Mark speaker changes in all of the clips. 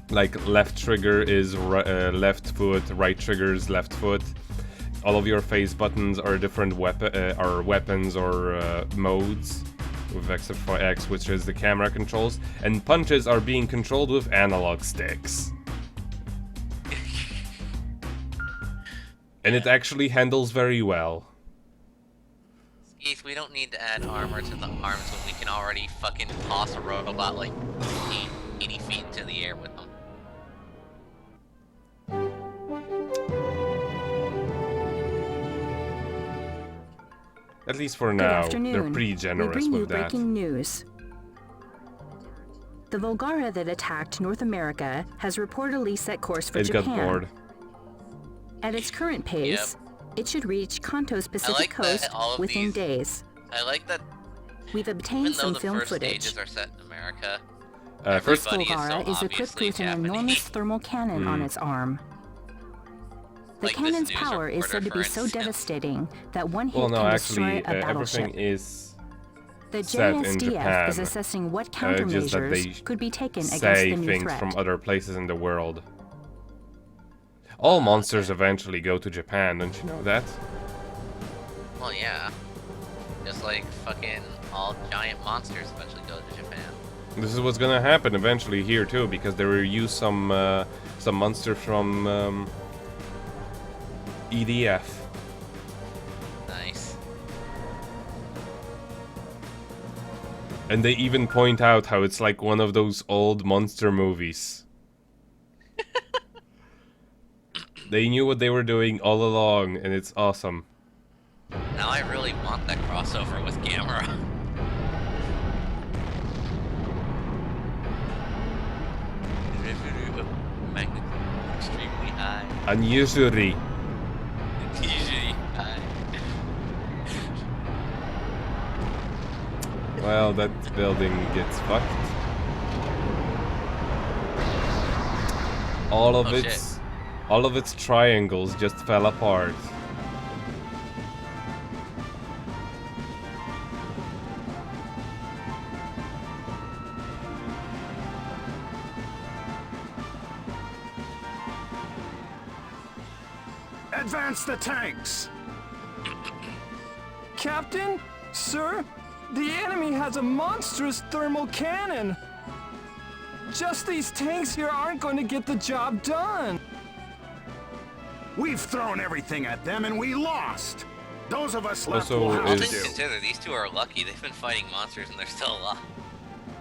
Speaker 1: Like left trigger is left foot, right trigger is left foot. All of your face buttons are different weapons or modes, with except for X, which is the camera controls, and punches are being controlled with analog sticks. And it actually handles very well.
Speaker 2: Keith, we don't need to add armor to the arms when we can already fucking toss a robot like 80 feet into the air with them.
Speaker 1: At least for now, they're pretty generous with that.
Speaker 3: Breaking news. The Volgara that attacked North America has reportedly set course for Japan.
Speaker 1: Got bored.
Speaker 3: At its current pace, it should reach Kanto's Pacific coast within days.
Speaker 2: I like that.
Speaker 3: We've obtained some film footage.
Speaker 2: Stages are set in America.
Speaker 3: First Volgara is equipped with an enormous thermal cannon on its arm. The cannon's power is said to be so devastating that one hit can destroy a battleship. The JSDF is assessing what countermeasures could be taken against the new threat.
Speaker 1: From other places in the world. All monsters eventually go to Japan, don't you know that?
Speaker 2: Well, yeah. Just like fucking all giant monsters eventually go to Japan.
Speaker 1: This is what's gonna happen eventually here too, because they will use some monster from EDF.
Speaker 2: Nice.
Speaker 1: And they even point out how it's like one of those old monster movies. They knew what they were doing all along, and it's awesome.
Speaker 2: Now I really want that crossover with Gamera. Magnitude extremely high.
Speaker 1: Unusually.
Speaker 2: Unusually high.
Speaker 1: Well, that building gets fucked. All of its triangles just fell apart.
Speaker 4: Advance the tanks!
Speaker 5: Captain? Sir? The enemy has a monstrous thermal cannon! Just these tanks here aren't going to get the job done!
Speaker 4: We've thrown everything at them and we lost! Those of us left will have
Speaker 2: All
Speaker 4: to
Speaker 2: things
Speaker 4: do.
Speaker 2: considered, these two are lucky. They've been fighting monsters and they're still alive.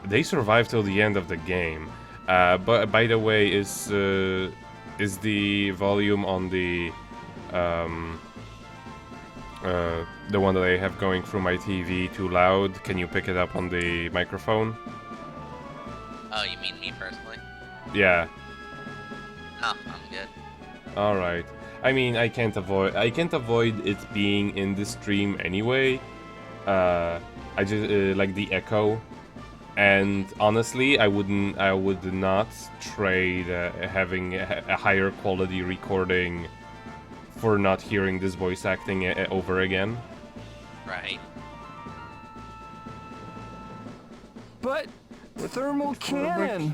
Speaker 1: They survived till the end of the game. But by the way, is the volume on the one that I have going through my TV too loud? Can you pick it up on the microphone?
Speaker 2: Oh, you mean me personally?
Speaker 1: Yeah.
Speaker 2: Oh, I'm good.
Speaker 1: All right. I mean, I can't avoid it being in the stream anyway. I just like the echo, and honestly, I would not trade having a higher quality recording for not hearing this voice acting over again.
Speaker 2: Right.
Speaker 5: But thermal cannon.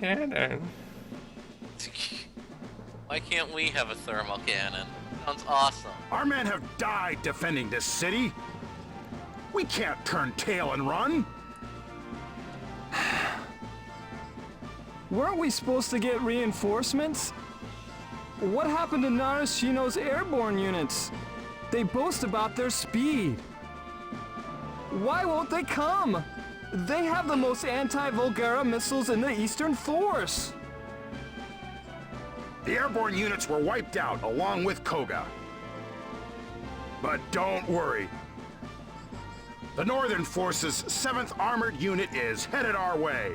Speaker 2: Why can't we have a thermal cannon? Sounds awesome.
Speaker 4: Our men have died defending this city. We can't turn tail and run.
Speaker 5: Weren't we supposed to get reinforcements? What happened to Narashino's airborne units? They boast about their speed. Why won't they come? They have the most anti-Volgara missiles in the Eastern Force.
Speaker 4: The airborne units were wiped out along with Koga. But don't worry. The Northern Force's 7th Armored Unit is headed our way.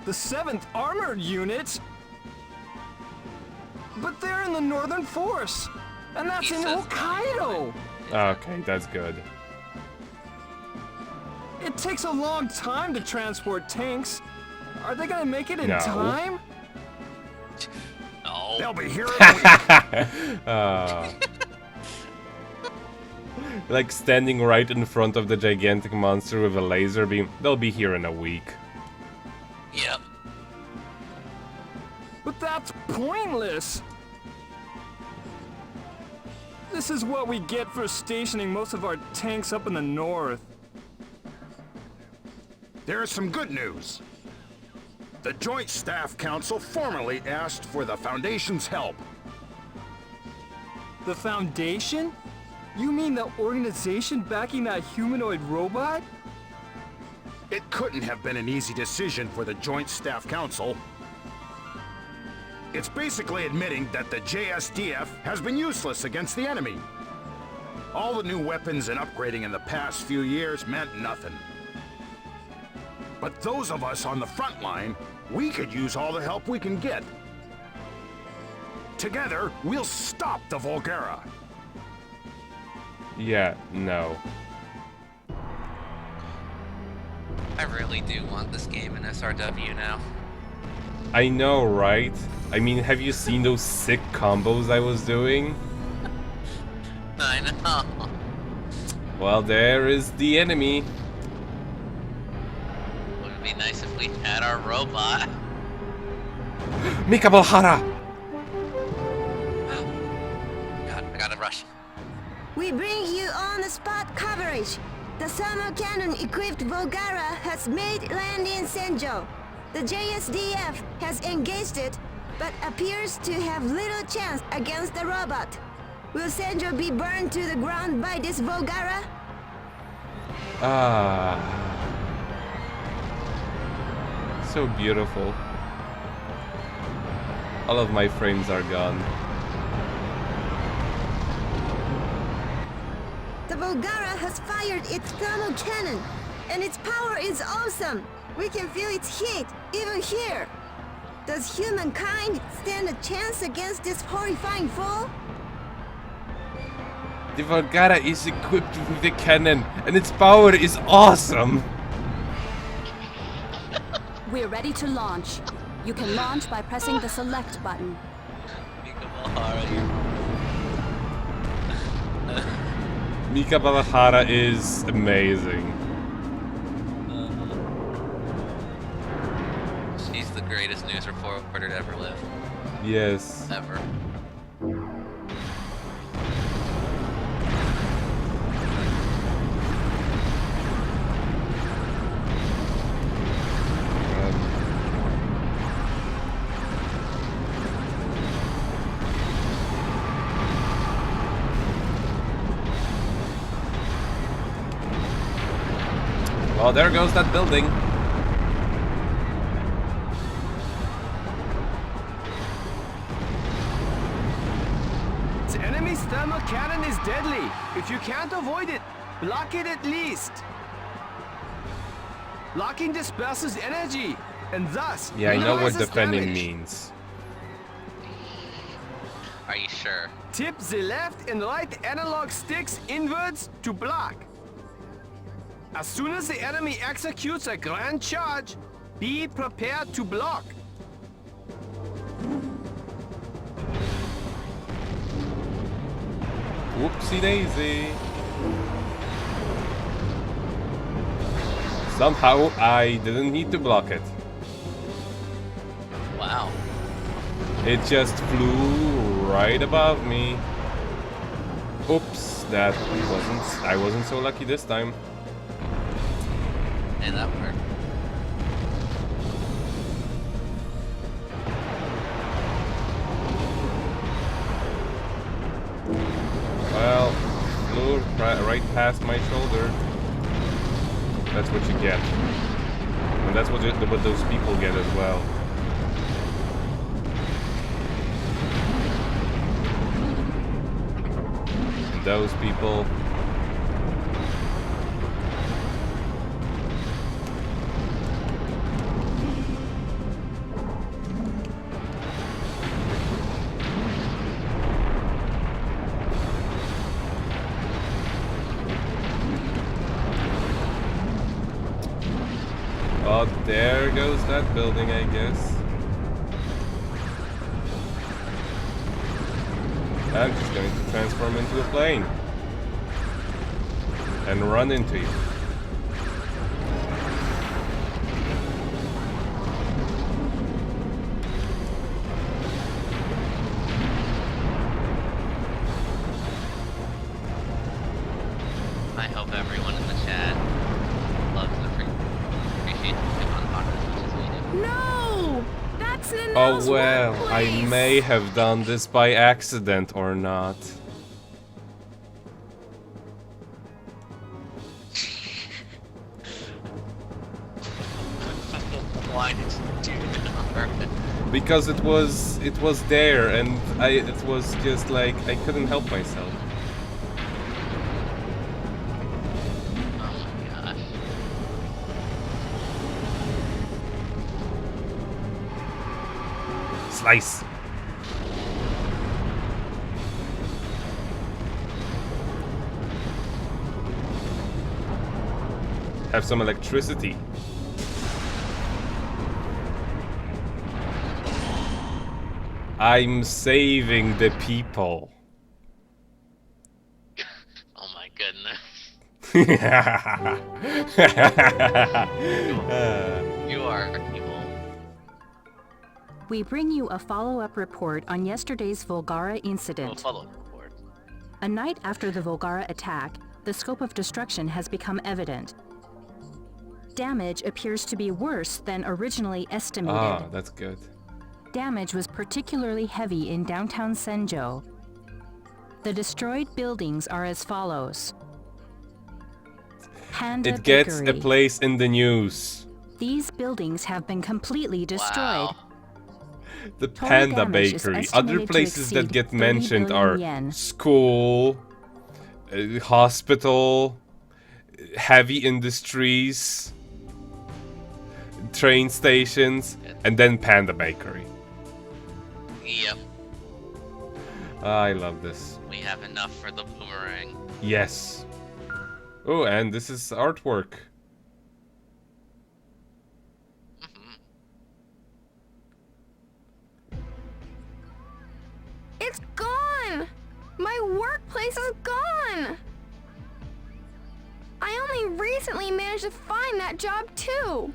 Speaker 5: The 7th Armored Unit? But they're in the Northern Force, and that's in Hokkaido!
Speaker 1: Okay, that's good.
Speaker 5: It takes a long time to transport tanks. Are they gonna make it in time?
Speaker 2: No.
Speaker 4: They'll be here in a week.
Speaker 1: Like standing right in front of the gigantic monster with a laser beam. They'll be here in a week.
Speaker 2: Yep.
Speaker 5: But that's pointless! This is what we get for stationing most of our tanks up in the north.
Speaker 4: There is some good news. The Joint Staff Council formally asked for the Foundation's help.
Speaker 5: The Foundation? You mean the organization backing that humanoid robot?
Speaker 4: It couldn't have been an easy decision for the Joint Staff Council. It's basically admitting that the JSDF has been useless against the enemy. All the new weapons and upgrading in the past few years meant nothing. But those of us on the front line, we could use all the help we can get. Together, we'll stop the Volgara.
Speaker 1: Yeah, no.
Speaker 2: I really do want this game in SRW now.
Speaker 1: I know, right? I mean, have you seen those sick combos I was doing?
Speaker 2: I know.
Speaker 1: Well, there is the enemy.
Speaker 2: Would be nice if we had our robot.
Speaker 1: Mika Valhara!
Speaker 2: God, I gotta rush.
Speaker 6: We bring you on-the-spot coverage. The thermal cannon-equipped Volgara has made land in Senjo. The JSDF has engaged it, but appears to have little chance against the robot. Will Senjo be burned to the ground by this Volgara?
Speaker 1: Ah. So beautiful. All of my frames are gone.
Speaker 6: The Volgara has fired its thermal cannon, and its power is awesome. We can feel its heat, even here. Does humankind stand a chance against this horrifying foe?
Speaker 1: The Volgara is equipped with the cannon, and its power is awesome!
Speaker 3: We're ready to launch. You can launch by pressing the select button.
Speaker 1: Mika Valhara is amazing.
Speaker 2: She's the greatest news reporter to ever live.
Speaker 1: Yes.
Speaker 2: Ever.
Speaker 1: Oh, there goes that building.
Speaker 5: The enemy's thermal cannon is deadly. If you can't avoid it, block it at least. Blocking disperses energy, and thus
Speaker 1: Yeah, I know what
Speaker 5: minimizes
Speaker 1: defending
Speaker 5: damage.
Speaker 1: means.
Speaker 2: Are you sure?
Speaker 5: Tip the left and right analog sticks inwards to block. As soon as the enemy executes a grand charge, be prepared to block.
Speaker 1: Whoopsie daisy. Somehow I didn't need to block it.
Speaker 2: Wow.
Speaker 1: It just flew right above me. Oops, I wasn't so lucky this time.
Speaker 2: And that worked.
Speaker 1: Well, flew right past my shoulder. That's what you get. And that's what those people get as well. And those people... Oh, there goes that building, I guess. I'm just going to transform into a plane. And run into you.
Speaker 2: I hope everyone in the chat loves and appreciates the Pokemon Potter as much as we do.
Speaker 3: No! That's an
Speaker 1: Oh well, I may have done this by accident or not.
Speaker 2: Why did you do that?
Speaker 1: Because it was there, and it was just like I couldn't help myself.
Speaker 2: Oh my gosh.
Speaker 1: Slice. Have some electricity. I'm saving the people.
Speaker 2: Oh my goodness. You are evil.
Speaker 3: We bring you a follow-up report on yesterday's Volgara incident.
Speaker 2: Follow-up report.
Speaker 3: A night after the Volgara attack, the scope of destruction has become evident. Damage appears to be worse than originally estimated.
Speaker 1: Ah, that's good.
Speaker 3: Damage was particularly heavy in downtown Senjo. The destroyed buildings are as follows. Panda
Speaker 1: It gets
Speaker 3: Bakery.
Speaker 1: a place in the news.
Speaker 3: These buildings have been completely destroyed.
Speaker 2: Wow.
Speaker 1: The
Speaker 3: Total
Speaker 1: Panda
Speaker 3: damage is
Speaker 1: Bakery.
Speaker 3: estimated
Speaker 1: Other
Speaker 3: to
Speaker 1: places that
Speaker 3: exceed
Speaker 1: get
Speaker 3: 30
Speaker 1: mentioned
Speaker 3: billion
Speaker 1: are
Speaker 3: yen.
Speaker 1: school, hospital, heavy industries, train stations, and then Panda Bakery.
Speaker 2: Yep.
Speaker 1: I love this.
Speaker 2: We have enough for the boomerang.
Speaker 1: Yes. Oh, and this is artwork.
Speaker 7: It's gone! My workplace is gone! I only recently managed to find that job too.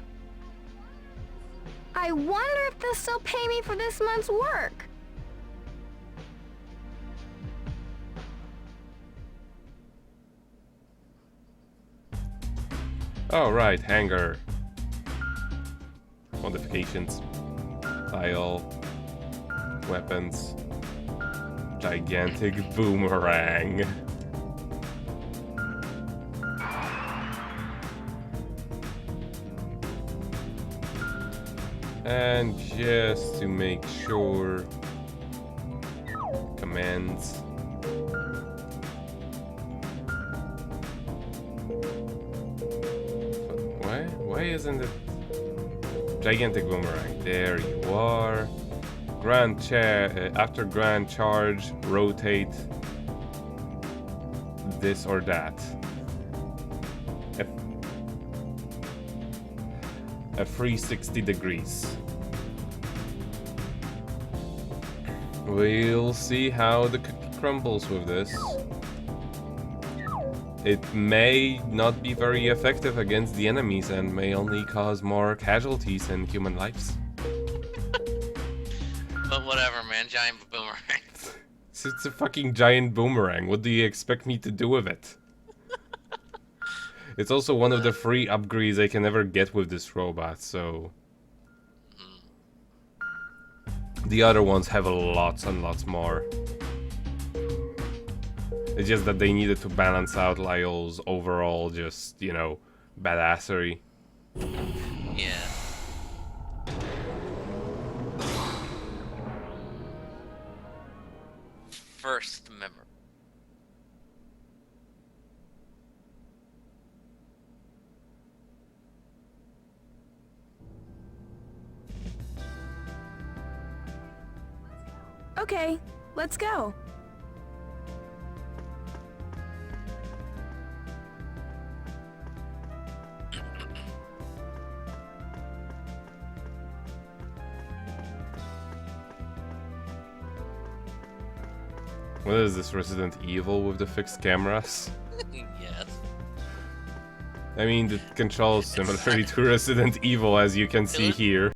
Speaker 7: I wonder if they'll still pay me for this month's work.
Speaker 1: Oh, right, hangar. Modifications. Tile. Weapons. Gigantic boomerang. And just to make sure, commands. Why isn't it gigantic boomerang? There you are. After grand charge, rotate this or that. A 360 degrees. We'll see how the cookie crumbles with this. It may not be very effective against the enemies and may only cause more casualties and human lives.
Speaker 2: But whatever, man. Giant boomerang.
Speaker 1: It's a fucking giant boomerang. What do you expect me to do with it? It's also one of the free upgrades I can ever get with this robot, so... The other ones have lots and lots more. It's just that they needed to balance out Lyle's overall just, you know, badassery.
Speaker 2: Yeah. First memory.
Speaker 7: Okay, let's go.
Speaker 1: What is this, Resident Evil with the fixed cameras?
Speaker 2: Yes.
Speaker 1: I mean, the controls similarly to Resident Evil, as you can see here.